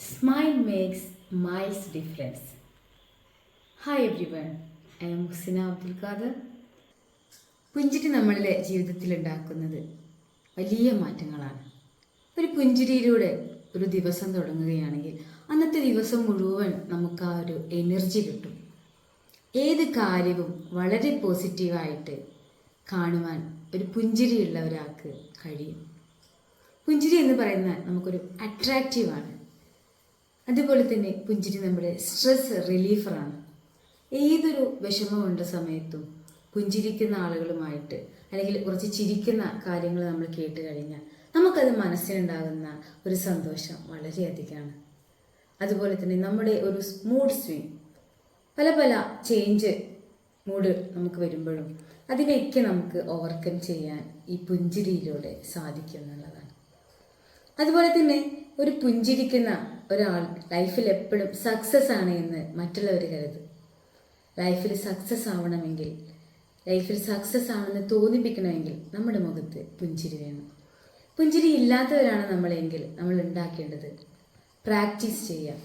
Smile makes miles difference. Hi everyone, I am Husina Abdul Qadir. പുഞ്ചിരി നമ്മളുടെ ജീവിതത്തിൽ ഉണ്ടാക്കുന്നത് വലിയ മാറ്റങ്ങളാണ്. ഒരു പുഞ്ചിരിയിലൂടെ ഒരു ദിവസം തുടങ്ങുകയാണെങ്കിൽ അന്നത്തെ ദിവസം മുഴുവൻ നമുക്ക് ആ ഒരു എനർജി കിട്ടും. ഏത് കാര്യവും വളരെ പോസിറ്റീവായിട്ട് കാണുവാൻ ഒരു പുഞ്ചിരിയുള്ള ഒരാൾക്ക് കഴിയും. പുഞ്ചിരി എന്ന് പറയുന്നത് നമുക്കൊരു അട്രാക്റ്റീവാണ്. അതുപോലെ തന്നെ പുഞ്ചിരി നമ്മുടെ സ്ട്രെസ് റിലീഫറാണ്. ഏതൊരു വിഷമമുണ്ട സമയത്തും പുഞ്ചിരിക്കുന്ന ആളുകളുമായിട്ട് അല്ലെങ്കിൽ കുറച്ച് ചിരിക്കുന്ന കാര്യങ്ങൾ നമ്മൾ കേട്ട് കഴിഞ്ഞാൽ നമുക്കത് മനസ്സിലുണ്ടാകുന്ന ഒരു സന്തോഷം വളരെയധികമാണ്. അതുപോലെ തന്നെ നമ്മുടെ ഒരു മൂഡ് സ്വിങ്, പല പല ചേഞ്ച് മൂഡ് നമുക്ക് വരുമ്പോഴും അതിനെയൊക്കെ നമുക്ക് ഓവർകം ചെയ്യാൻ ഈ പുഞ്ചിരിയിലൂടെ സാധിക്കും എന്നുള്ളതാണ്. അതുപോലെ തന്നെ ഒരു പുഞ്ചിരിക്കുന്ന ഒരാൾ ലൈഫിൽ എപ്പോഴും സക്സസ് ആണ് എന്ന് മറ്റുള്ളവർ കരുതും. ലൈഫിൽ സക്സസ് ആവണമെങ്കിൽ, ലൈഫിൽ സക്സസ് ആണെന്ന് തോന്നിപ്പിക്കണമെങ്കിൽ നമ്മുടെ മുഖത്ത് പുഞ്ചിരി വേണം. പുഞ്ചിരി ഇല്ലാത്തവരാണ് നമ്മളെങ്കിൽ നമ്മൾ ഉണ്ടാക്കേണ്ടത് പ്രാക്ടീസ് ചെയ്യാം.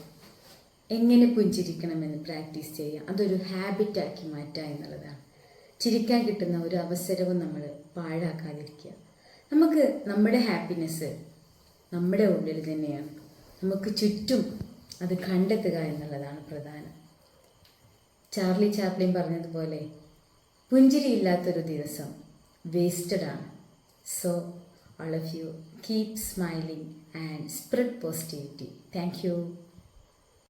എങ്ങനെ പുഞ്ചിരിക്കണമെന്ന് പ്രാക്ടീസ് ചെയ്യാം. അതൊരു ഹാബിറ്റാക്കി മാറ്റുക എന്നുള്ളതാണ്. ചിരിക്കാൻ കിട്ടുന്ന ഒരു അവസരവും നമ്മൾ പാഴാക്കാതിരിക്കുക. നമുക്ക് നമ്മുടെ ഹാപ്പിനെസ് നമ്മുടെ ഉള്ളിൽ തന്നെയാണ്. നമുക്ക് ചുറ്റും അത് കണ്ടെത്തുക എന്നുള്ളതാണ് പ്രധാനം. ചാർലി ചാപ്ലിൻ പറഞ്ഞതുപോലെ പുഞ്ചിരിയില്ലാത്തൊരു ദിവസം വേസ്റ്റഡ് ആണ്. So all of you keep smiling and spread positivity. Thank you.